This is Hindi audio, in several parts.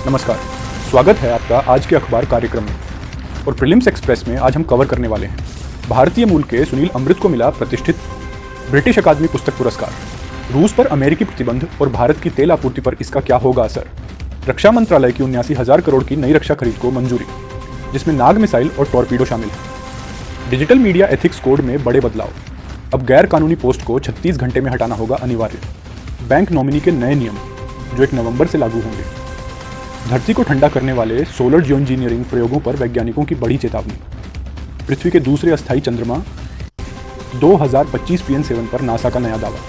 नमस्कार, स्वागत है आपका आज के अखबार कार्यक्रम में। और प्रीलिम्स एक्सप्रेस में आज हम कवर करने वाले हैं भारतीय मूल के सुनील अमृत को मिला प्रतिष्ठित ब्रिटिश अकादमी पुस्तक पुरस्कार, रूस पर अमेरिकी प्रतिबंध और भारत की तेल आपूर्ति पर इसका क्या होगा असर, रक्षा मंत्रालय की 79,000 करोड़ की नई रक्षा खरीद को मंजूरी, जिसमें नाग मिसाइल और टॉर्पीडो शामिल है। डिजिटल मीडिया एथिक्स कोड में बड़े बदलाव, अब गैर कानूनी पोस्ट को 36 घंटे में हटाना होगा अनिवार्य। बैंक नॉमिनी के नए नियम जो 1 नवंबर से लागू होंगे। धरती को ठंडा करने वाले सोलर जियो इंजीनियरिंग प्रयोगों पर वैज्ञानिकों की बड़ी चेतावनी। पृथ्वी के दूसरे अस्थायी चंद्रमा 2025 PN7 पर नासा का नया दावा।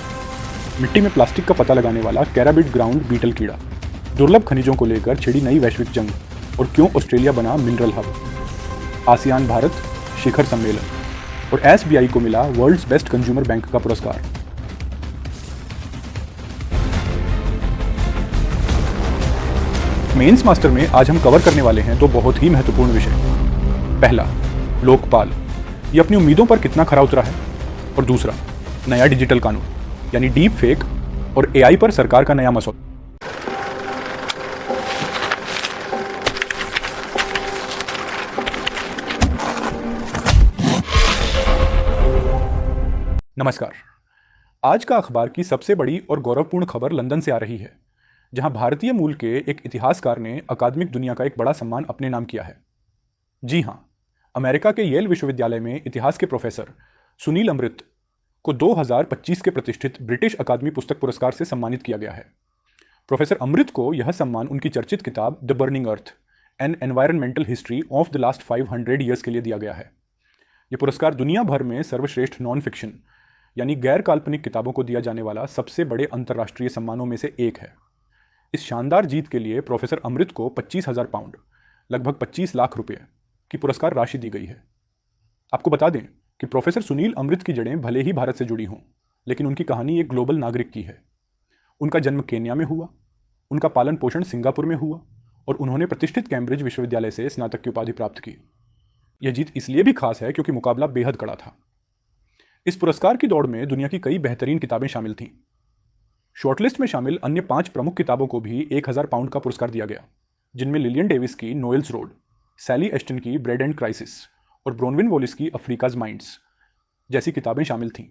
मिट्टी में प्लास्टिक का पता लगाने वाला कैराबिड ग्राउंड बीटल कीड़ा। दुर्लभ खनिजों को लेकर छिड़ी नई वैश्विक जंग और क्यों ऑस्ट्रेलिया बना मिनरल हब। आसियान भारत शिखर सम्मेलन और SBI को मिला वर्ल्ड्स बेस्ट कंज्यूमर बैंक का पुरस्कार। मेंस मास्टर में आज हम कवर करने वाले हैं 2 बहुत ही महत्वपूर्ण विषय। पहला, लोकपाल, ये अपनी उम्मीदों पर कितना खरा उतरा है, और दूसरा, नया डिजिटल कानून यानी डीप फेक और AI पर सरकार का नया मसौदा। नमस्कार, आज का अखबार की सबसे बड़ी और गौरवपूर्ण खबर लंदन से आ रही है, जहां भारतीय मूल के एक इतिहासकार ने अकादमिक दुनिया का एक बड़ा सम्मान अपने नाम किया है। जी हां, अमेरिका के येल विश्वविद्यालय में इतिहास के प्रोफेसर सुनील अमृत को 2025 के प्रतिष्ठित ब्रिटिश अकादमी पुस्तक पुरस्कार से सम्मानित किया गया है। प्रोफेसर अमृत को यह सम्मान उनकी चर्चित किताब the burning earth N environmental history of the last 500 years के लिए दिया गया है। यह पुरस्कार दुनिया भर में सर्वश्रेष्ठ नॉन फिक्शन यानी गैर काल्पनिक किताबों को दिया जाने वाला सबसे बड़े अंतर्राष्ट्रीय सम्मानों में से एक है। इस शानदार जीत के लिए प्रोफेसर अमृत को 25,000 पाउंड, लगभग 25 लाख रुपए की पुरस्कार राशि दी गई है। आपको बता दें कि प्रोफेसर सुनील अमृत की जड़ें भले ही भारत से जुड़ी हों, लेकिन उनकी कहानी एक ग्लोबल नागरिक की है। उनका जन्म केन्या में हुआ, उनका पालन पोषण सिंगापुर में हुआ और उन्होंने प्रतिष्ठित कैम्ब्रिज विश्वविद्यालय से स्नातक की उपाधि प्राप्त की। यह जीत इसलिए भी खास है क्योंकि मुकाबला बेहद कड़ा था। इस पुरस्कार की दौड़ में दुनिया की कई बेहतरीन किताबें शामिल थीं। शॉर्टलिस्ट में शामिल अन्य 5 प्रमुख किताबों को भी 1,000 पाउंड का पुरस्कार दिया गया, जिनमें लिलियन डेविस की नोएल्स रोड, सैली एस्टन की ब्रेड एंड क्राइसिस और ब्रोनविन वॉलिस की अफ्रीकाज माइंड्स जैसी किताबें शामिल थीं।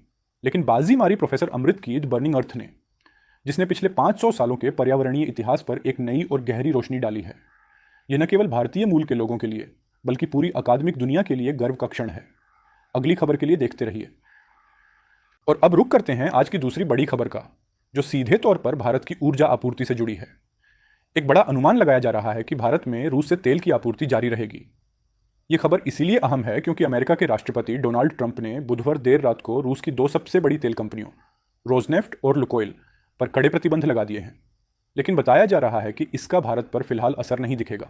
लेकिन बाजी मारी प्रोफेसर अमृत की द बर्निंग अर्थ ने, जिसने पिछले 500 सालों के पर्यावरणीय इतिहास पर एक नई और गहरी रोशनी डाली है। यह न केवल भारतीय मूल के लोगों के लिए बल्कि पूरी अकादमिक दुनिया के लिए गर्व का क्षण है। अगली खबर के लिए देखते रहिए। और अब रुक करते हैं आज की दूसरी बड़ी खबर का, जो सीधे तौर पर भारत की ऊर्जा आपूर्ति से जुड़ी है। एक बड़ा अनुमान लगाया जा रहा है कि भारत में रूस से तेल की आपूर्ति जारी रहेगी। यह खबर इसीलिए अहम है क्योंकि अमेरिका के राष्ट्रपति डोनाल्ड ट्रंप ने बुधवार देर रात को रूस की 2 सबसे बड़ी तेल कंपनियों रोजनेफ्ट और लुकोइल पर कड़े प्रतिबंध लगा दिए हैं। लेकिन बताया जा रहा है कि इसका भारत पर फिलहाल असर नहीं दिखेगा।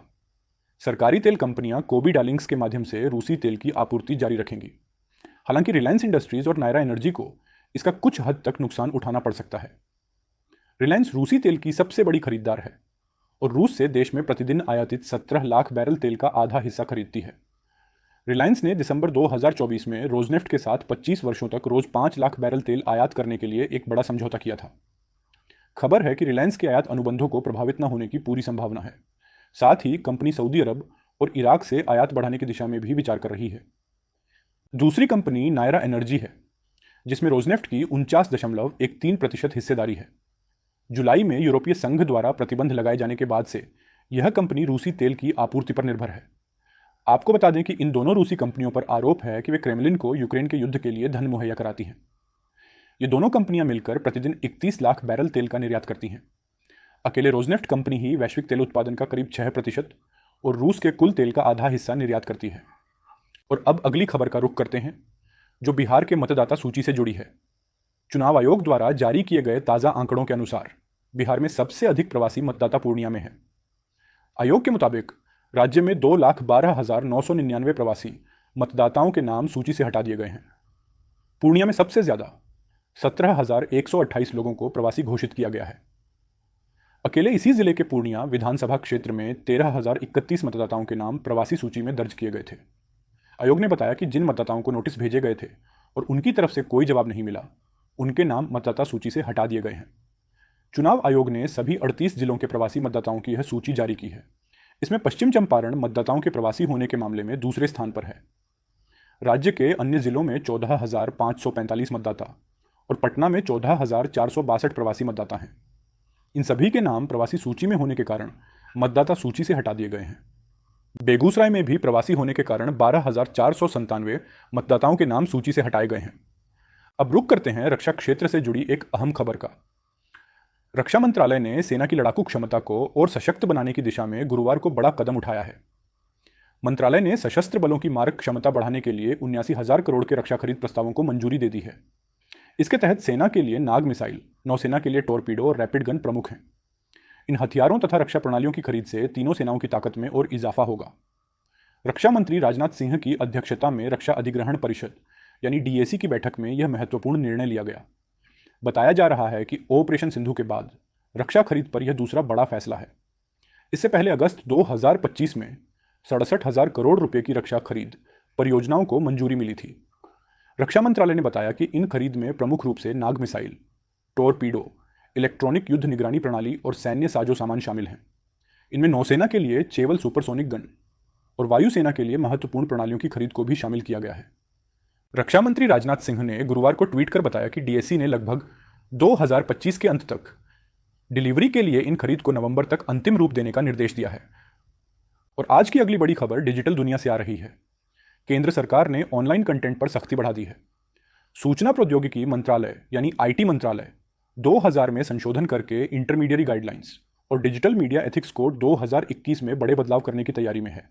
सरकारी तेल कंपनियां कोबी डार्लिंग्स के माध्यम से रूसी तेल की आपूर्ति जारी रखेंगी। हालांकि रिलायंस इंडस्ट्रीज और नायरा एनर्जी को इसका कुछ हद तक नुकसान उठाना पड़ सकता है। रिलायंस रूसी तेल की सबसे बड़ी खरीदार है और रूस से देश में प्रतिदिन आयातित 17 लाख बैरल तेल का आधा हिस्सा खरीदती है। रिलायंस ने दिसंबर 2024 में रोजनेफ्ट के साथ 25 वर्षों तक रोज 5 लाख बैरल तेल आयात करने के लिए एक बड़ा समझौता किया था। खबर है कि रिलायंस के आयात अनुबंधों को प्रभावित न होने की पूरी संभावना है। साथ ही कंपनी सऊदी अरब और इराक से आयात बढ़ाने की दिशा में भी विचार कर रही है। दूसरी कंपनी नायरा एनर्जी है, जिसमें रोजनेफ्ट की 49.13% हिस्सेदारी है। जुलाई में यूरोपीय संघ द्वारा प्रतिबंध लगाए जाने के बाद से यह कंपनी रूसी तेल की आपूर्ति पर निर्भर है। आपको बता दें कि इन दोनों रूसी कंपनियों पर आरोप है कि वे क्रेमलिन को यूक्रेन के युद्ध के लिए धन मुहैया कराती हैं। ये दोनों कंपनियां मिलकर प्रतिदिन 31 लाख बैरल तेल का निर्यात करती हैं। अकेले रोजनेफ्ट कंपनी ही वैश्विक तेल उत्पादन का करीब 6% और रूस के कुल तेल का आधा हिस्सा निर्यात करती है। और अब अगली खबर का रुख करते हैं, जो बिहार के मतदाता सूची से जुड़ी है। चुनाव आयोग द्वारा जारी किए गए ताज़ा आंकड़ों के अनुसार बिहार में सबसे अधिक प्रवासी मतदाता पूर्णिया में है। आयोग के मुताबिक राज्य में 2,12,999 प्रवासी मतदाताओं के नाम सूची से हटा दिए गए हैं। पूर्णिया में सबसे ज्यादा 17,128 लोगों को प्रवासी घोषित किया गया है। अकेले इसी जिले के पूर्णिया विधानसभा क्षेत्र में 13,031 मतदाताओं के नाम प्रवासी सूची में दर्ज किए गए थे। आयोग ने बताया कि जिन मतदाताओं को नोटिस भेजे गए थे और उनकी तरफ से कोई जवाब नहीं मिला, उनके नाम मतदाता सूची से हटा दिए गए हैं। चुनाव आयोग ने सभी 38 जिलों के प्रवासी मतदाताओं की यह सूची जारी की है। इसमें पश्चिम चंपारण मतदाताओं के प्रवासी होने के मामले में दूसरे स्थान पर है। राज्य के अन्य जिलों में 14,545 मतदाता और पटना में 14,462 प्रवासी मतदाता हैं। इन सभी के नाम प्रवासी सूची में होने के कारण मतदाता सूची से हटा दिए गए हैं। बेगूसराय में भी प्रवासी होने के कारण 12,497 मतदाताओं के नाम सूची से हटाए गए हैं। अब रुक करते हैं रक्षा क्षेत्र से जुड़ी एक अहम खबर का। रक्षा मंत्रालय ने सेना की लड़ाकू क्षमता को और सशक्त बनाने की दिशा में गुरुवार को बड़ा कदम उठाया है। मंत्रालय ने सशस्त्र बलों की मारक क्षमता बढ़ाने के लिए 79,000 करोड़ के रक्षा खरीद प्रस्तावों को मंजूरी दे दी है। इसके तहत सेना के लिए नाग मिसाइल, नौसेना के लिए टॉर्पीडो और रैपिड गन प्रमुख हैं। इन हथियारों तथा रक्षा प्रणालियों की खरीद से तीनों सेनाओं की ताकत में और इजाफा होगा। रक्षा मंत्री राजनाथ सिंह की अध्यक्षता में रक्षा अधिग्रहण परिषद यानी डीएसी की बैठक में यह महत्वपूर्ण निर्णय लिया गया। बताया जा रहा है कि ऑपरेशन सिंधु के बाद रक्षा खरीद पर यह दूसरा बड़ा फैसला है। इससे पहले अगस्त 2025 में 67,000 करोड़ रुपए की रक्षा खरीद परियोजनाओं को मंजूरी मिली थी। रक्षा मंत्रालय ने बताया कि इन खरीद में प्रमुख रूप से नाग मिसाइल, टॉर्पीडो, इलेक्ट्रॉनिक युद्ध निगरानी प्रणाली और सैन्य साजो सामान शामिल हैं। इनमें नौसेना के लिए चेवल सुपरसोनिक गन और वायुसेना के लिए महत्वपूर्ण प्रणालियों की खरीद को भी शामिल किया गया है। रक्षा मंत्री राजनाथ सिंह ने गुरुवार को ट्वीट कर बताया कि डीएसी ने लगभग 2025 के अंत तक डिलीवरी के लिए इन खरीद को नवंबर तक अंतिम रूप देने का निर्देश दिया है। और आज की अगली बड़ी खबर डिजिटल दुनिया से आ रही है। केंद्र सरकार ने ऑनलाइन कंटेंट पर सख्ती बढ़ा दी है। सूचना प्रौद्योगिकी मंत्रालय यानी आईटी मंत्रालय 2000 में संशोधन करके इंटरमीडिएरी गाइडलाइंस और डिजिटल मीडिया एथिक्स कोड 2021 में बड़े बदलाव करने की तैयारी में है।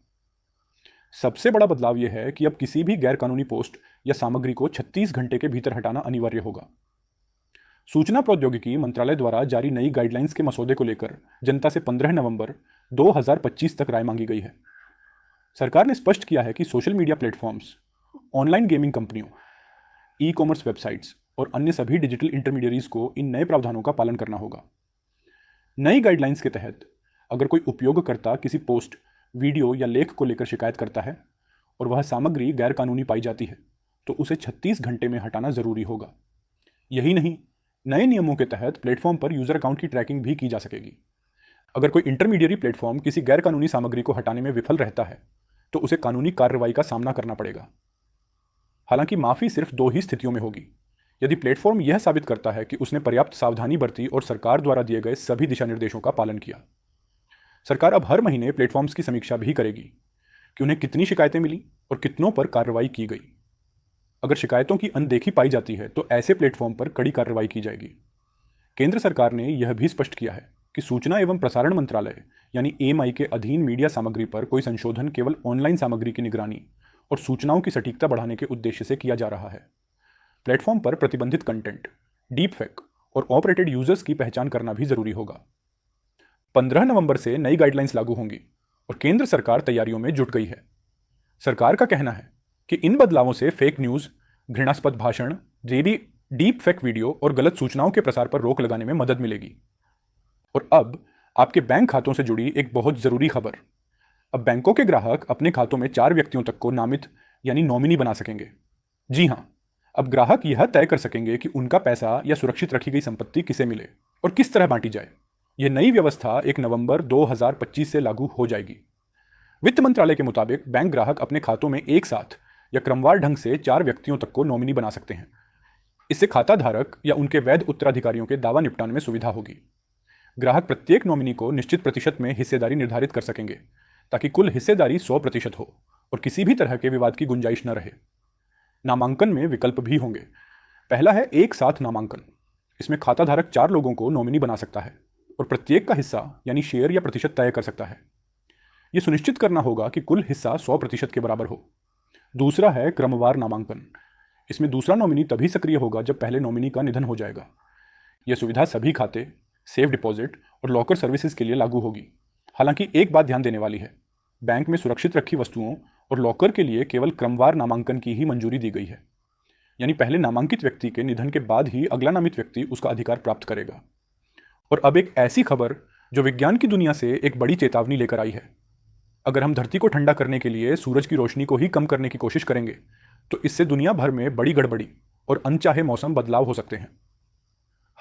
सबसे बड़ा बदलाव यह है कि अब किसी भी गैरकानूनी पोस्ट या सामग्री को 36 घंटे के भीतर हटाना अनिवार्य होगा। सूचना प्रौद्योगिकी मंत्रालय द्वारा जारी नई गाइडलाइंस के मसौदे को लेकर जनता से 15 नवंबर 2025 तक राय मांगी गई है। सरकार ने स्पष्ट किया है कि social media platforms, online gaming कंपनियों, ई कॉमर्स वेबसाइट्स और अन्य सभी डिजिटल इंटरमीडियरीज को इन नए प्रावधानों का पालन करना होगा। नई गाइडलाइंस के तहत अगर कोई उपयोगकर्ता किसी पोस्ट, वीडियो या लेख को लेकर शिकायत करता है और वह सामग्री गैरकानूनी पाई जाती है तो उसे 36 घंटे में हटाना जरूरी होगा। यही नहीं, नए नियमों के तहत प्लेटफॉर्म पर यूजर अकाउंट की ट्रैकिंग भी की जा सकेगी। अगर कोई इंटरमीडिएरी प्लेटफॉर्म किसी गैरकानूनी सामग्री को हटाने में विफल रहता है तो उसे कानूनी कार्रवाई का सामना करना पड़ेगा। हालांकि माफी सिर्फ 2 ही स्थितियों में होगी। यदि प्लेटफॉर्म यह साबित करता है कि उसने पर्याप्त सावधानी बरती और सरकार द्वारा दिए गए सभी दिशा निर्देशों का पालन किया। सरकार अब हर महीने प्लेटफॉर्म्स की समीक्षा भी करेगी कि उन्हें कितनी शिकायतें मिली और कितनों पर कार्रवाई की गई। अगर शिकायतों की अनदेखी पाई जाती है तो ऐसे प्लेटफॉर्म पर कड़ी कार्रवाई की जाएगी। केंद्र सरकार ने यह भी स्पष्ट किया है कि सूचना एवं प्रसारण मंत्रालय यानी एएमआई के अधीन मीडिया सामग्री पर कोई संशोधन केवल ऑनलाइन सामग्री की निगरानी और सूचनाओं की सटीकता बढ़ाने के उद्देश्य से किया जा रहा है। प्लेटफॉर्म पर प्रतिबंधित कंटेंट, डीप फेक और ऑपरेटेड यूजर्स की पहचान करना भी जरूरी होगा। 15 नवंबर से नई गाइडलाइंस लागू होंगी और केंद्र सरकार तैयारियों में जुट गई है। सरकार का कहना है कि इन बदलावों से फेक न्यूज, घृणास्पद भाषण, डीप फेक वीडियो और गलत सूचनाओं के प्रसार पर रोक लगाने में मदद मिलेगी। और अब आपके बैंक खातों से जुड़ी एक बहुत जरूरी खबर। अब बैंकों के ग्राहक अपने खातों में 4 व्यक्तियों तक को नामित यानी नॉमिनी बना सकेंगे। जी हां, अब ग्राहक यह तय कर सकेंगे कि उनका पैसा या सुरक्षित रखी गई संपत्ति किसे मिले और किस तरह बांटी जाए। यह नई व्यवस्था 1 नवंबर 2025 से लागू हो जाएगी। वित्त मंत्रालय के मुताबिक बैंक ग्राहक अपने खातों में एक साथ या क्रमवार ढंग से 4 व्यक्तियों तक को नॉमिनी बना सकते हैं। इससे खाता धारक या उनके वैध उत्तराधिकारियों के दावा निपटान में सुविधा होगी। ग्राहक प्रत्येक नॉमिनी को निश्चित प्रतिशत में हिस्सेदारी निर्धारित कर सकेंगे ताकि कुल हिस्सेदारी 100% हो और किसी भी तरह के विवाद की गुंजाइश न रहे। नामांकन में विकल्प भी होंगे। पहला है एक साथ नामांकन। इसमें खाता धारक 4 लोगों को नॉमिनी बना सकता है और प्रत्येक का हिस्सा यानी शेयर या प्रतिशत तय कर सकता है। यह सुनिश्चित करना होगा कि कुल हिस्सा 100% के बराबर हो। दूसरा है क्रमवार नामांकन। इसमें दूसरा नॉमिनी तभी सक्रिय होगा जब पहले नॉमिनी का निधन हो जाएगा। यह सुविधा सभी खाते, सेफ डिपॉजिट और लॉकर सर्विसेज के लिए लागू होगी। हालांकि एक बात ध्यान देने वाली है, बैंक में सुरक्षित रखी वस्तुओं और लॉकर के लिए केवल क्रमवार नामांकन की ही मंजूरी दी गई है। यानी पहले नामांकित व्यक्ति के निधन के बाद ही अगला नामित व्यक्ति उसका अधिकार प्राप्त करेगा। और अब एक ऐसी खबर जो विज्ञान की दुनिया से एक बड़ी चेतावनी लेकर आई है। अगर हम धरती को ठंडा करने के लिए सूरज की रोशनी को ही कम करने की कोशिश करेंगे तो इससे दुनिया भर में बड़ी गड़बड़ी और अनचाहे मौसम बदलाव हो सकते हैं।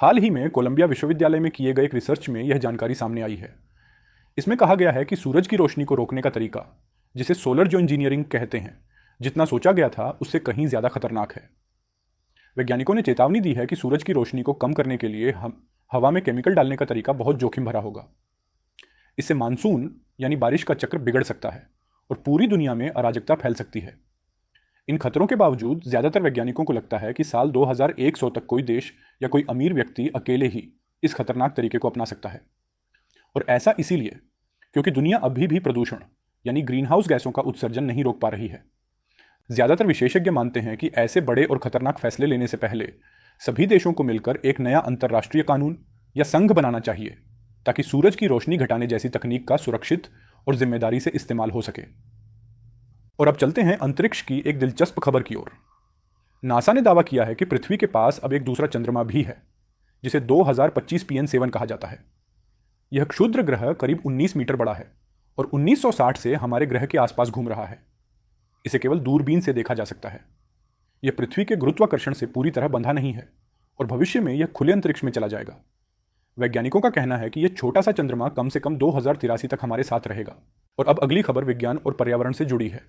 हाल ही में कोलंबिया विश्वविद्यालय में किए गए एक रिसर्च में यह जानकारी सामने आई है। इसमें कहा गया है कि सूरज की रोशनी को रोकने का तरीका, जिसे सोलर जो इंजीनियरिंग कहते हैं, जितना सोचा गया था उससे कहीं ज़्यादा खतरनाक है। वैज्ञानिकों ने चेतावनी दी है कि सूरज की रोशनी को कम करने के लिए हम हवा में केमिकल डालने का तरीका बहुत जोखिम भरा होगा। इससे मानसून यानी बारिश का चक्र बिगड़ सकता है और पूरी दुनिया में अराजकता फैल सकती है। इन खतरों के बावजूद ज़्यादातर वैज्ञानिकों को लगता है कि साल 2100 तक कोई देश या कोई अमीर व्यक्ति अकेले ही इस खतरनाक तरीके को अपना सकता है। और ऐसा इसीलिए क्योंकि दुनिया अभी भी प्रदूषण यानी ग्रीन हाउस गैसों का उत्सर्जन नहीं रोक पा रही है। ज़्यादातर विशेषज्ञ मानते हैं कि ऐसे बड़े और खतरनाक फैसले लेने से पहले सभी देशों को मिलकर एक नया अंतर्राष्ट्रीय कानून या संघ बनाना चाहिए, ताकि सूरज की रोशनी घटाने जैसी तकनीक का सुरक्षित और जिम्मेदारी से इस्तेमाल हो सके। और अब चलते हैं अंतरिक्ष की एक दिलचस्प खबर की ओर। नासा ने दावा किया है कि पृथ्वी के पास अब एक दूसरा चंद्रमा भी है, जिसे 2025 PN7 कहा जाता है। यह क्षुद्र ग्रह करीब 19 मीटर बड़ा है और 1960 से हमारे ग्रह के आसपास घूम रहा है। इसे केवल दूरबीन से देखा जा सकता है। यह पृथ्वी के गुरुत्वाकर्षण से पूरी तरह बंधा नहीं है और भविष्य में यह खुले अंतरिक्ष में चला जाएगा। वैज्ञानिकों का कहना है कि यह छोटा सा चंद्रमा कम से कम 2083 तक हमारे साथ रहेगा। और अब अगली खबर विज्ञान और पर्यावरण से जुड़ी है।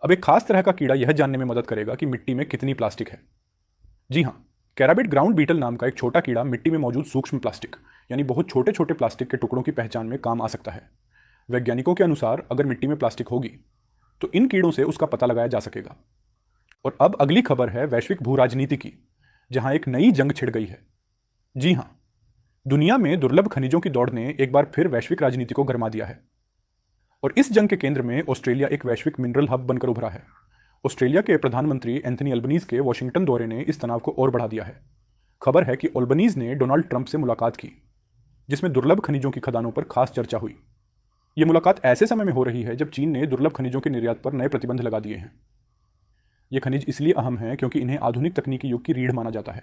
अब एक खास तरह का कीड़ा यह जानने में मदद करेगा कि मिट्टी में कितनी प्लास्टिक है। जी हाँ, कैराबिड ग्राउंड बीटल नाम का एक छोटा कीड़ा मिट्टी में मौजूद सूक्ष्म प्लास्टिक यानी बहुत छोटे छोटे प्लास्टिक के टुकड़ों की पहचान में काम आ सकता है। वैज्ञानिकों के अनुसार अगर मिट्टी में प्लास्टिक होगी तो इन कीड़ों से उसका पता लगाया जा सकेगा। और अब अगली खबर है वैश्विक भू राजनीति की, जहां एक नई जंग छिड़ गई है। जी हां, दुनिया में दुर्लभ खनिजों की दौड़ ने एक बार फिर वैश्विक राजनीति को गरमा दिया है। और इस जंग के केंद्र में ऑस्ट्रेलिया एक वैश्विक मिनरल हब बनकर उभरा है। ऑस्ट्रेलिया के प्रधानमंत्री एंथनी अल्बनीज के वॉशिंगटन दौरे ने इस तनाव को और बढ़ा दिया है। खबर है कि अल्बनीज ने डोनाल्ड ट्रंप से मुलाकात की, जिसमें दुर्लभ खनिजों की खदानों पर खास चर्चा हुई। यह मुलाकात ऐसे समय में हो रही है जब चीन ने दुर्लभ खनिजों के निर्यात पर नए प्रतिबंध लगा दिए हैं। ये खनिज इसलिए अहम हैं क्योंकि इन्हें आधुनिक तकनीकी युग की रीढ़ माना जाता है।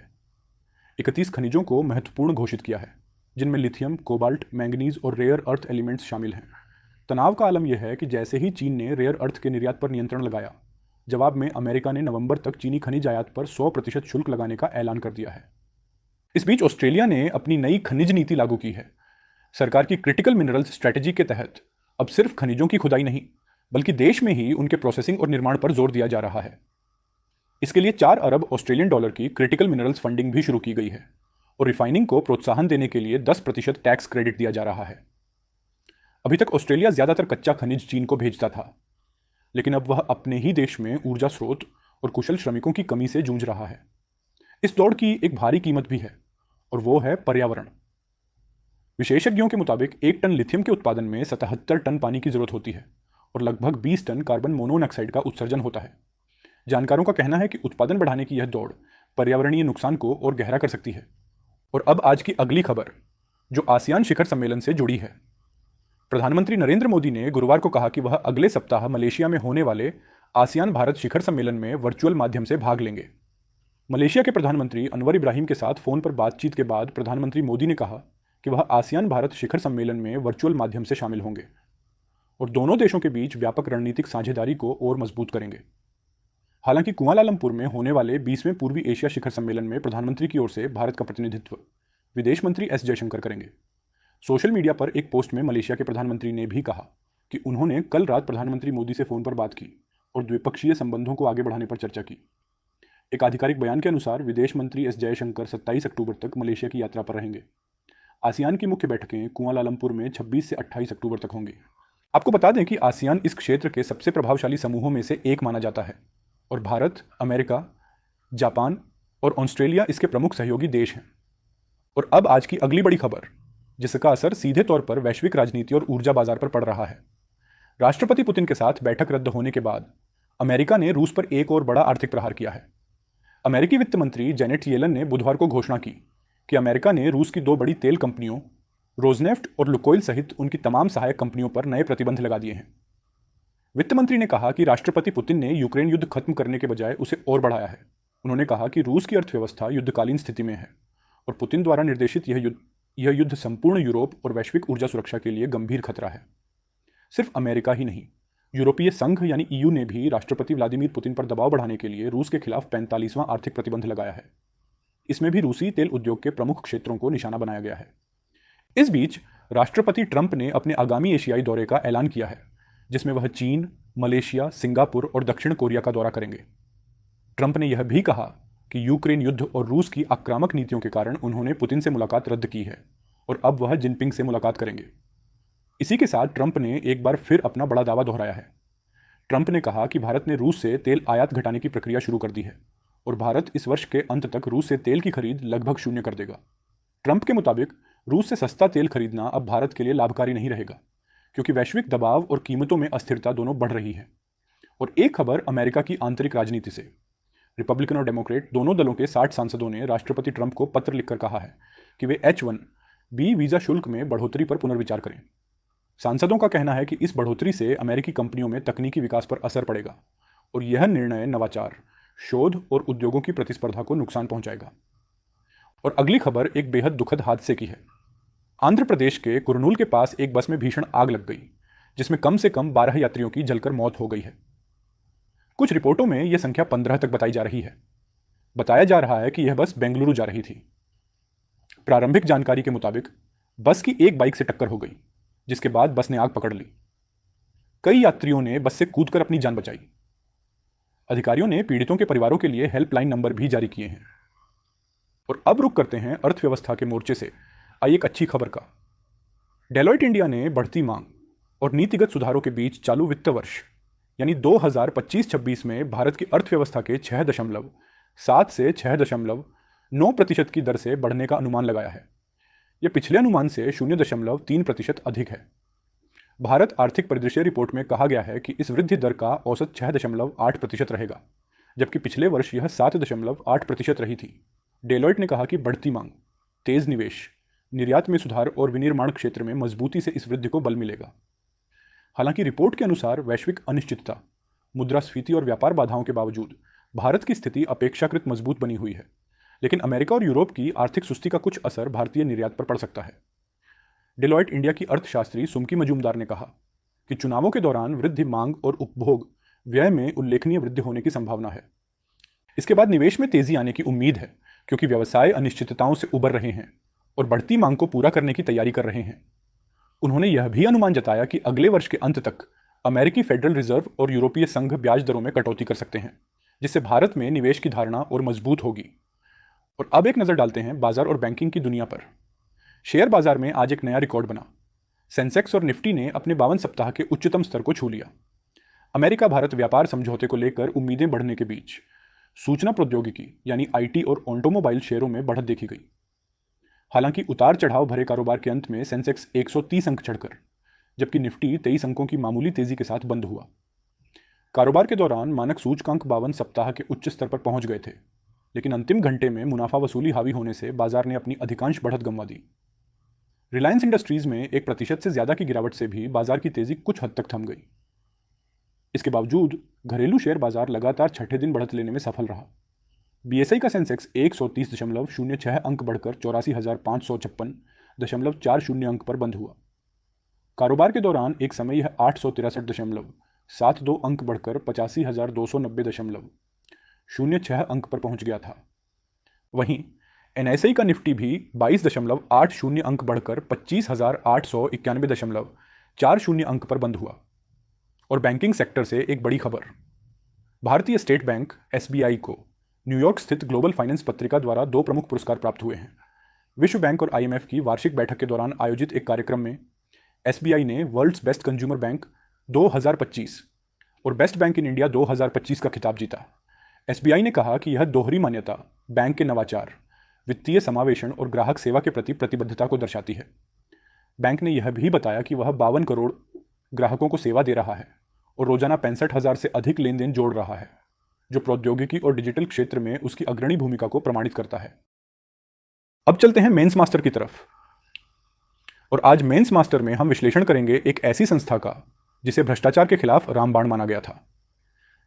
31 खनिजों को महत्वपूर्ण घोषित किया है, जिनमें लिथियम, कोबाल्ट, मैंगनीज और रेयर अर्थ एलिमेंट्स शामिल हैं। तनाव का आलम यह है कि जैसे ही चीन ने रेयर अर्थ के निर्यात पर नियंत्रण लगाया, जवाब में अमेरिका ने नवंबर तक चीनी खनिज आयात पर 100% शुल्क लगाने का ऐलान कर दिया है। इस बीच ऑस्ट्रेलिया ने अपनी नई खनिज नीति लागू की है। सरकार की क्रिटिकल मिनरल्स स्ट्रेटेजी के तहत अब सिर्फ खनिजों की खुदाई नहीं, बल्कि देश में ही उनके प्रोसेसिंग और निर्माण पर जोर दिया जा रहा है। इसके लिए 4 अरब ऑस्ट्रेलियन डॉलर की क्रिटिकल मिनरल्स फंडिंग भी शुरू की गई है और रिफाइनिंग को प्रोत्साहन देने के लिए 10% टैक्स क्रेडिट दिया जा रहा है। अभी तक ऑस्ट्रेलिया ज्यादातर कच्चा खनिज चीन को भेजता था, लेकिन अब वह अपने ही देश में ऊर्जा स्रोत और कुशल श्रमिकों की कमी से जूझ रहा है। इस दौड़ की एक भारी कीमत भी है, और वो है पर्यावरण। विशेषज्ञों के मुताबिक 1 टन लिथियम के उत्पादन में 77 टन पानी की जरूरत होती है और लगभग 20 टन कार्बन मोनोऑक्साइड का उत्सर्जन होता है। जानकारों का कहना है कि उत्पादन बढ़ाने की यह दौड़ पर्यावरणीय नुकसान को और गहरा कर सकती है। और अब आज की अगली खबर, जो आसियान शिखर सम्मेलन से जुड़ी है। प्रधानमंत्री नरेंद्र मोदी ने गुरुवार को कहा कि वह अगले सप्ताह मलेशिया में होने वाले आसियान भारत शिखर सम्मेलन में वर्चुअल माध्यम से भाग लेंगे। मलेशिया के प्रधानमंत्री अनवर इब्राहिम के साथ फोन पर बातचीत के बाद प्रधानमंत्री मोदी ने कहा कि वह आसियान भारत शिखर सम्मेलन में वर्चुअल माध्यम से शामिल होंगे और दोनों देशों के बीच व्यापक रणनीतिक साझेदारी को और मजबूत करेंगे। हालांकि कुआलालंपुर में होने वाले 20वें पूर्वी एशिया शिखर सम्मेलन में प्रधानमंत्री की ओर से भारत का प्रतिनिधित्व विदेश मंत्री एस जयशंकर करेंगे। सोशल मीडिया पर एक पोस्ट में मलेशिया के प्रधानमंत्री ने भी कहा कि उन्होंने कल रात प्रधानमंत्री मोदी से फोन पर बात की और द्विपक्षीय संबंधों को आगे बढ़ाने पर चर्चा की। एक आधिकारिक बयान के अनुसार विदेश मंत्री एस जयशंकर 27 अक्टूबर तक मलेशिया की यात्रा पर रहेंगे। आसियान की मुख्य बैठकें कुआलालंपुर में 26 से 28 अक्टूबर तक होंगी। आपको बता दें कि आसियान इस क्षेत्र के सबसे प्रभावशाली समूहों में से एक माना जाता है और भारत, अमेरिका, जापान और ऑस्ट्रेलिया इसके प्रमुख सहयोगी देश हैं। और अब आज की अगली बड़ी खबर, जिसका असर सीधे तौर पर वैश्विक राजनीति और ऊर्जा बाजार पर पड़ रहा है। राष्ट्रपति पुतिन के साथ बैठक रद्द होने के बाद अमेरिका ने रूस पर एक और बड़ा आर्थिक प्रहार किया है। अमेरिकी वित्त मंत्री जेनेट येलन ने बुधवार को घोषणा की कि अमेरिका ने रूस की 2 बड़ी तेल कंपनियों रोजनेफ्ट और लुकोइल सहित उनकी तमाम सहायक कंपनियों पर नए प्रतिबंध लगा दिए हैं। वित्त मंत्री ने कहा कि राष्ट्रपति पुतिन ने यूक्रेन युद्ध खत्म करने के बजाय उसे और बढ़ाया है। उन्होंने कहा कि रूस की अर्थव्यवस्था युद्धकालीन स्थिति में है और पुतिन द्वारा निर्देशित यह युद्ध संपूर्ण यूरोप और वैश्विक ऊर्जा सुरक्षा के लिए गंभीर खतरा है। सिर्फ अमेरिका ही नहीं, यूरोपीय संघ यानी ईयू ने भी राष्ट्रपति व्लादिमीर पुतिन पर दबाव बढ़ाने के लिए रूस के खिलाफ 45वां आर्थिक प्रतिबंध लगाया है। इसमें भी रूसी तेल उद्योग के प्रमुख क्षेत्रों को निशाना बनाया गया है। इस बीच राष्ट्रपति ट्रंप ने अपने आगामी एशियाई दौरे का ऐलान किया है, जिसमें वह चीन, मलेशिया, सिंगापुर और दक्षिण कोरिया का दौरा करेंगे। ट्रंप ने यह भी कहा कि यूक्रेन युद्ध और रूस की आक्रामक नीतियों के कारण उन्होंने पुतिन से मुलाकात रद्द की है और अब वह जिनपिंग से मुलाकात करेंगे। इसी के साथ ट्रंप ने एक बार फिर अपना बड़ा दावा दोहराया है। ट्रंप ने कहा कि भारत ने रूस से तेल आयात घटाने की प्रक्रिया शुरू कर दी है और भारत इस वर्ष के अंत तक रूस से तेल की खरीद लगभग शून्य कर देगा। ट्रंप के मुताबिक रूस से सस्ता तेल खरीदना अब भारत के लिए लाभकारी नहीं रहेगा, क्योंकि वैश्विक दबाव और कीमतों में अस्थिरता दोनों बढ़ रही है। और एक खबर अमेरिका की आंतरिक राजनीति से। रिपब्लिकन और डेमोक्रेट दोनों दलों के 60 सांसदों ने राष्ट्रपति ट्रंप को पत्र लिखकर कहा है कि वे H-1B वीज़ा शुल्क में बढ़ोतरी पर पुनर्विचार करें। सांसदों का कहना है कि इस बढ़ोतरी से अमेरिकी कंपनियों में तकनीकी विकास पर असर पड़ेगा और यह निर्णय नवाचार, शोध और उद्योगों की प्रतिस्पर्धा को नुकसान पहुंचाएगा। और अगली खबर एक बेहद दुखद हादसे की है। आंध्र प्रदेश के कुरनूल के पास एक बस में भीषण आग लग गई, जिसमें कम से कम 12 यात्रियों की जलकर मौत हो गई है। कुछ रिपोर्टों में यह संख्या 15 तक बताई जा रही है। बताया जा रहा है कि यह बस बेंगलुरु जा रही थी। प्रारंभिक जानकारी के मुताबिक बस की एक बाइक से टक्कर हो गई, जिसके बाद बस ने आग पकड़ ली। कई यात्रियों ने बस से कूदकर अपनी जान बचाई। अधिकारियों ने पीड़ितों के परिवारों के लिए हेल्पलाइन नंबर भी जारी किए हैं। और अब रुक करते हैं अर्थव्यवस्था के मोर्चे से आई एक अच्छी खबर का। डेलॉयट इंडिया ने बढ़ती मांग और नीतिगत सुधारों के बीच चालू वित्त वर्ष यानी 2025-26 में भारत की अर्थव्यवस्था के 6.7 से 6.9% की दर से बढ़ने का अनुमान लगाया है। यह पिछले अनुमान से 0.3% अधिक है। भारत आर्थिक परिदृश्य रिपोर्ट में कहा गया है कि इस वृद्धि दर का औसत 6.8% रहेगा, जबकि पिछले वर्ष यह 7.8% रही थी। डेलॉयट ने कहा कि बढ़ती मांग, तेज निवेश, निर्यात में सुधार और विनिर्माण क्षेत्र में मजबूती से इस वृद्धि को बल मिलेगा। हालांकि रिपोर्ट के अनुसार वैश्विक अनिश्चितता, मुद्रास्फीति और व्यापार बाधाओं के बावजूद भारत की स्थिति अपेक्षाकृत मजबूत बनी हुई है, लेकिन अमेरिका और यूरोप की आर्थिक सुस्ती का कुछ असर भारतीय निर्यात पर पड़ सकता है। डेलॉयट इंडिया की अर्थशास्त्री सुमकी मजूमदार ने कहा कि चुनावों के दौरान वृद्धि मांग और उपभोग व्यय में उल्लेखनीय वृद्धि होने की संभावना है। इसके बाद निवेश में तेजी आने की उम्मीद है, क्योंकि व्यवसाय अनिश्चितताओं से उबर रहे हैं और बढ़ती मांग को पूरा करने की तैयारी कर रहे हैं। उन्होंने यह भी अनुमान जताया कि अगले वर्ष के अंत तक अमेरिकी फेडरल रिजर्व और यूरोपीय संघ ब्याज दरों में कटौती कर सकते हैं, जिससे भारत में निवेश की धारणा और मजबूत होगी। और अब एक नज़र डालते हैं बाजार और बैंकिंग की दुनिया पर। शेयर बाजार में आज एक नया रिकॉर्ड बना। सेंसेक्स और निफ्टी ने अपने 52 सप्ताह के उच्चतम स्तर को छू लिया। अमेरिका भारत व्यापार समझौते को लेकर उम्मीदें बढ़ने के बीच सूचना प्रौद्योगिकी यानी IT और ऑटोमोबाइल शेयरों में बढ़त देखी गई। हालांकि उतार चढ़ाव भरे कारोबार के अंत में सेंसेक्स 130 अंक चढ़कर, जबकि निफ्टी 23 अंकों की मामूली तेजी के साथ बंद हुआ। कारोबार के दौरान मानक सूचकांक 52 सप्ताह के उच्च स्तर पर पहुंच गए थे, लेकिन अंतिम घंटे में मुनाफा वसूली हावी होने से बाजार ने अपनी अधिकांश बढ़त गंवा दी। रिलायंस इंडस्ट्रीज में 1% से ज्यादा की गिरावट से भी बाजार की तेजी कुछ हद तक थम गई। इसके बावजूद घरेलू शेयर बाजार लगातार छठे दिन बढ़त लेने में सफल रहा। BSI का सेंसेक्स 130.06 अंक बढ़कर 84,556.40 अंक पर बंद हुआ। कारोबार के दौरान एक समय यह 863.72 अंक बढ़कर 85,290.06 अंक पर पहुंच गया था। वहीं NSI का निफ्टी भी 22.80 अंक बढ़कर 25,891.40 अंक पर बंद हुआ। और बैंकिंग सेक्टर से एक बड़ी खबर। भारतीय स्टेट बैंक SBI को न्यूयॉर्क स्थित ग्लोबल फाइनेंस पत्रिका द्वारा 2 प्रमुख पुरस्कार प्राप्त हुए हैं। विश्व बैंक और IMF की वार्षिक बैठक के दौरान आयोजित एक कार्यक्रम में SBI ने वर्ल्ड्स बेस्ट कंज्यूमर बैंक 2025 और बेस्ट बैंक इन इंडिया 2025 का खिताब जीता। SBI ने कहा कि यह दोहरी मान्यता बैंक के नवाचार, वित्तीय समावेशन और ग्राहक सेवा के प्रति प्रतिबद्धता को दर्शाती है। बैंक ने यह भी बताया कि वह 52 करोड़ ग्राहकों को सेवा दे रहा है और रोजाना 65,000 से अधिक लेन देन जोड़ रहा है, जो प्रौद्योगिकी और डिजिटल क्षेत्र में उसकी अग्रणी भूमिका को प्रमाणित करता है। अब चलते हैं मेंस मास्टर की तरफ। और आज मेंस मास्टर में हम विश्लेषण करेंगे एक ऐसी संस्था का जिसे भ्रष्टाचार के खिलाफ रामबाण माना गया था,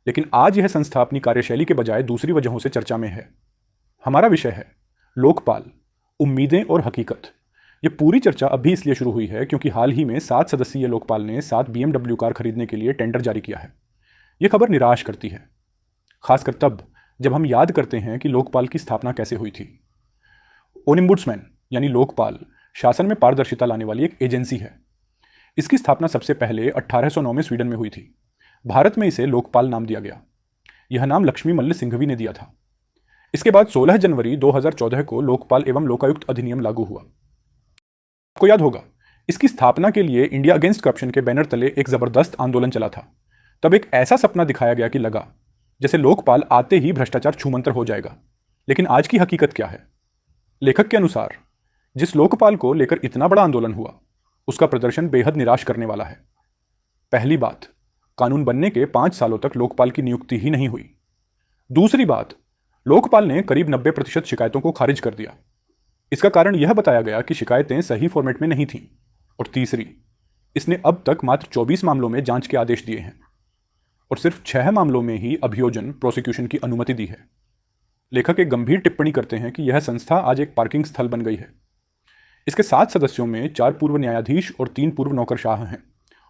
लेकिन आज यह संस्था अपनी कार्यशैली के बजाय दूसरी वजहों से चर्चा में है। हमारा विषय है लोकपाल, उम्मीदें और हकीकत। यह पूरी चर्चा अभी इसलिए शुरू हुई है क्योंकि हाल ही में 7 सदस्यीय लोकपाल ने 7 BMW कार खरीदने के लिए टेंडर जारी किया है। यह खबर निराश करती है, खासकर तब जब हम याद करते हैं कि लोकपाल की स्थापना कैसे हुई थी। ओनिम्बुड्समैन यानी लोकपाल शासन में पारदर्शिता लाने वाली एक एजेंसी है। इसकी स्थापना सबसे पहले 1809 में स्वीडन में हुई थी। भारत में इसे लोकपाल नाम दिया गया। यह नाम लक्ष्मी मल्ल सिंघवी ने दिया था। इसके बाद 16 जनवरी 2014 को लोकपाल एवं लोकायुक्त अधिनियम लागू हुआ। आपको याद होगा, इसकी स्थापना के लिए इंडिया अगेंस्ट करप्शन के बैनर तले एक जबरदस्त आंदोलन चला था। तब एक ऐसा सपना दिखाया गया कि लगा जैसे लोकपाल आते ही भ्रष्टाचार छूमंतर हो जाएगा। लेकिन आज की हकीकत क्या है? लेखक के अनुसार जिस लोकपाल को लेकर इतना बड़ा आंदोलन हुआ, उसका प्रदर्शन बेहद निराश करने वाला है। पहली बात, कानून बनने के 5 सालों तक लोकपाल की नियुक्ति ही नहीं हुई। दूसरी बात, लोकपाल ने करीब 90% शिकायतों को खारिज कर दिया। इसका कारण यह बताया गया कि शिकायतें सही फॉर्मेट में नहीं थीं। और तीसरी, इसने अब तक मात्र 24 मामलों में जांच के आदेश दिए हैं और सिर्फ 6 मामलों में ही अभियोजन प्रोसिक्यूशन की अनुमति दी है। लेखक एक गंभीर टिप्पणी करते हैं कि यह संस्था आज एक पार्किंग स्थल बन गई है। इसके 7 सदस्यों में 4 पूर्व न्यायाधीश और 3 पूर्व नौकरशाह हैं।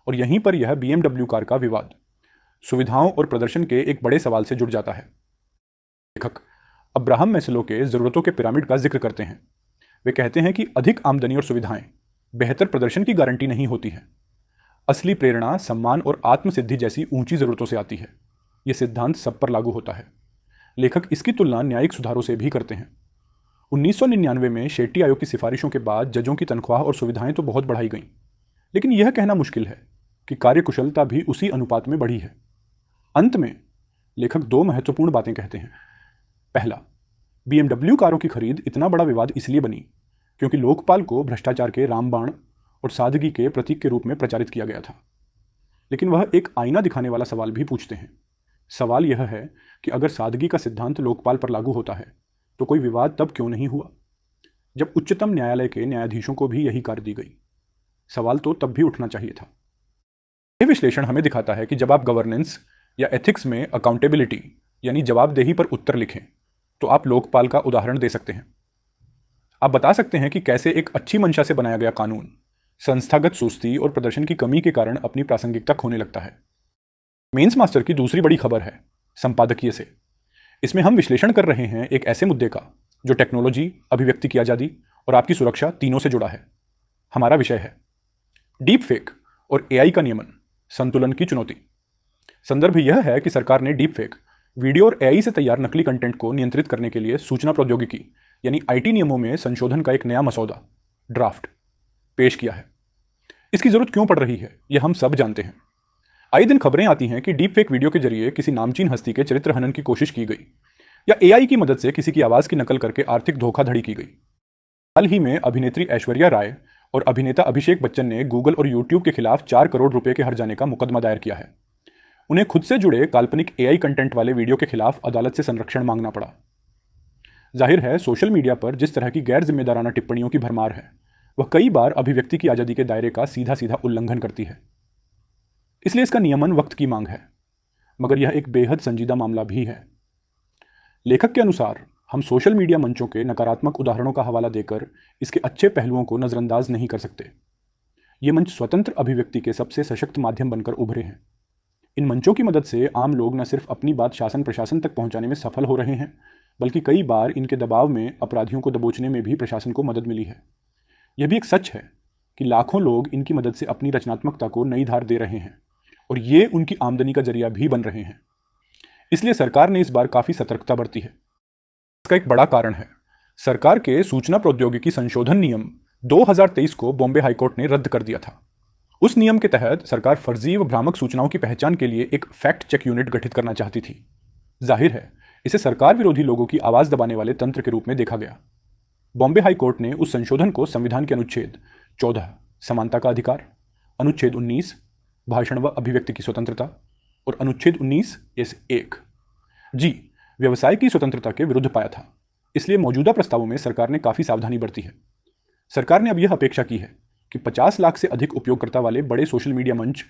और यहीं पर यह BMW कार का विवाद सुविधाओं और प्रदर्शन के एक बड़े सवाल से जुड़ जाता है। लेखक अब्राहम मैस्लो के जरूरतों के पिरामिड का जिक्र करते हैं। वे कहते हैं कि अधिक आमदनी और सुविधाएं बेहतर प्रदर्शन की गारंटी नहीं होती है। असली प्रेरणा सम्मान और आत्मसिद्धि जैसी ऊंची जरूरतों से आती है। यह सिद्धांत सब पर लागू होता है। लेखक इसकी तुलना न्यायिक सुधारों से भी करते हैं। 1999 में शेट्टी आयोग की सिफारिशों के बाद जजों की तनख्वाह और सुविधाएं तो बहुत बढ़ाई गईं, लेकिन यह कहना मुश्किल है कि कार्यकुशलता भी उसी अनुपात में बढ़ी है। अंत में लेखक 2 महत्वपूर्ण बातें कहते हैं। पहला, BMW कारों की खरीद इतना बड़ा विवाद इसलिए बनी क्योंकि लोकपाल को भ्रष्टाचार के रामबाण और सादगी के प्रतीक के रूप में प्रचारित किया गया था। लेकिन वह एक आईना दिखाने वाला सवाल भी पूछते हैं। सवाल यह है कि अगर सादगी का सिद्धांत लोकपाल पर लागू होता है तो कोई विवाद तब क्यों नहीं हुआ जब उच्चतम न्यायालय के न्यायाधीशों को भी यही कार दी गई? सवाल तो तब भी उठना चाहिए था। यह विश्लेषण हमें दिखाता है कि जब आप गवर्नेंस या एथिक्स में अकाउंटेबिलिटी यानी जवाबदेही पर उत्तर लिखें तो आप लोकपाल का उदाहरण दे सकते हैं। आप बता सकते हैं कि कैसे एक अच्छी मंशा से बनाया गया कानून संस्थागत सुस्ती और प्रदर्शन की कमी के कारण अपनी प्रासंगिकता खोने लगता है। मेंस मास्टर की दूसरी बड़ी खबर है संपादकीय से। इसमें हम विश्लेषण कर रहे हैं एक ऐसे मुद्दे का जो टेक्नोलॉजी, अभिव्यक्ति की आज़ादी और आपकी सुरक्षा तीनों से जुड़ा है। हमारा विषय है डीप फेक और AI का नियमन, संतुलन की चुनौती। संदर्भ यह है कि सरकार ने डीप फेक, वीडियो और AI से तैयार नकली कंटेंट को नियंत्रित करने के लिए सूचना प्रौद्योगिकी यानी IT नियमों में संशोधन का एक नया मसौदा ड्राफ्ट पेश किया है। इसकी जरूरत क्यों पड़ रही है, यह हम सब जानते हैं। आए दिन खबरें आती हैं कि डीप फेक वीडियो के जरिए किसी नामचीन हस्ती के चरित्र हनन की कोशिश की गई या AI की मदद से किसी की आवाज की नकल करके आर्थिक धोखाधड़ी की गई। हाल ही में अभिनेत्री ऐश्वर्या राय और अभिनेता अभिषेक बच्चन ने गूगल और यूट्यूब के खिलाफ 4 करोड़ रुपए के हर्जाने का मुकदमा दायर किया है। उन्हें खुद से जुड़े काल्पनिक AI कंटेंट वाले वीडियो के खिलाफ अदालत से संरक्षण मांगना पड़ा। जाहिर है सोशल मीडिया पर जिस तरह की गैर जिम्मेदाराना टिप्पणियों की भरमार है वह कई बार अभिव्यक्ति की आज़ादी के दायरे का सीधा सीधा उल्लंघन करती है। इसलिए इसका नियमन वक्त की मांग है, मगर यह एक बेहद संजीदा मामला भी है। लेखक के अनुसार हम सोशल मीडिया मंचों के नकारात्मक उदाहरणों का हवाला देकर इसके अच्छे पहलुओं को नज़रअंदाज नहीं कर सकते। ये मंच स्वतंत्र अभिव्यक्ति के सबसे सशक्त माध्यम बनकर उभरे हैं। इन मंचों की मदद से आम लोग न सिर्फ अपनी बात शासन प्रशासन तक पहुंचाने में सफल हो रहे हैं, बल्कि कई बार इनके दबाव में अपराधियों को दबोचने में भी प्रशासन को मदद मिली है। यह भी एक सच है कि लाखों लोग इनकी मदद से अपनी रचनात्मकता को नई धार दे रहे हैं और ये उनकी आमदनी का जरिया भी बन रहे हैं। इसलिए सरकार ने इस बार काफ़ी सतर्कता बरती है। इसका एक बड़ा कारण है सरकार के सूचना प्रौद्योगिकी संशोधन नियम 2023 को बॉम्बे हाईकोर्ट ने रद्द कर दिया था। उस नियम के तहत सरकार फर्जी व भ्रामक सूचनाओं की पहचान के लिए एक फैक्ट चेक यूनिट गठित करना चाहती थी। जाहिर है इसे सरकार विरोधी लोगों की आवाज़ दबाने वाले तंत्र के रूप में देखा गया। बॉम्बे हाईकोर्ट ने उस संशोधन को संविधान के अनुच्छेद 14 समानता का अधिकार, अनुच्छेद 19 भाषण व अभिव्यक्ति की स्वतंत्रता और अनुच्छेद 19(1) जी व्यवसाय की स्वतंत्रता के विरुद्ध पाया था। इसलिए मौजूदा प्रस्तावों में सरकार ने काफ़ी सावधानी बरती है। सरकार ने अब यह अपेक्षा की है कि 50 लाख से अधिक उपयोगकर्ता वाले बड़े सोशल मीडिया मंच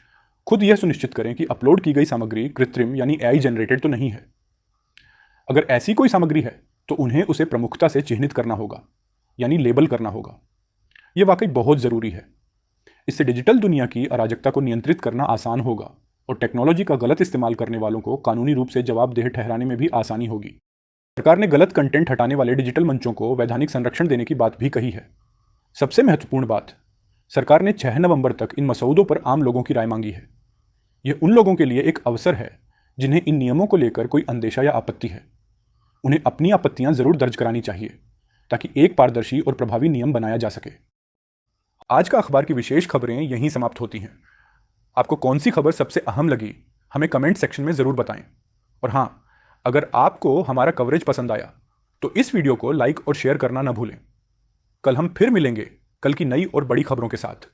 खुद यह सुनिश्चित करें कि अपलोड की गई सामग्री कृत्रिम यानी AI जनरेटेड तो नहीं है। अगर ऐसी कोई सामग्री है तो उन्हें उसे प्रमुखता से चिह्नित करना होगा यानी लेबल करना होगा। यह वाकई बहुत ज़रूरी है। इससे डिजिटल दुनिया की अराजकता को नियंत्रित करना आसान होगा और टेक्नोलॉजी का गलत इस्तेमाल करने वालों को कानूनी रूप से जवाबदेह ठहराने में भी आसानी होगी। सरकार ने गलत कंटेंट हटाने वाले डिजिटल मंचों को वैधानिक संरक्षण देने की बात भी कही है। सबसे महत्वपूर्ण बात, सरकार ने 6 नवंबर तक इन मसौदों पर आम लोगों की राय मांगी है। यह उन लोगों के लिए एक अवसर है जिन्हें इन नियमों को लेकर कोई अंदेशा या आपत्ति है। उन्हें अपनी आपत्तियां जरूर दर्ज करानी चाहिए ताकि एक पारदर्शी और प्रभावी नियम बनाया जा सके। आज का अखबार की विशेष खबरें यहीं समाप्त होती हैं। आपको कौन सी खबर सबसे अहम लगी, हमें कमेंट सेक्शन में ज़रूर बताएं। और हाँ, अगर आपको हमारा कवरेज पसंद आया तो इस वीडियो को लाइक और शेयर करना ना भूलें। कल हम फिर मिलेंगे, कल की नई और बड़ी खबरों के साथ।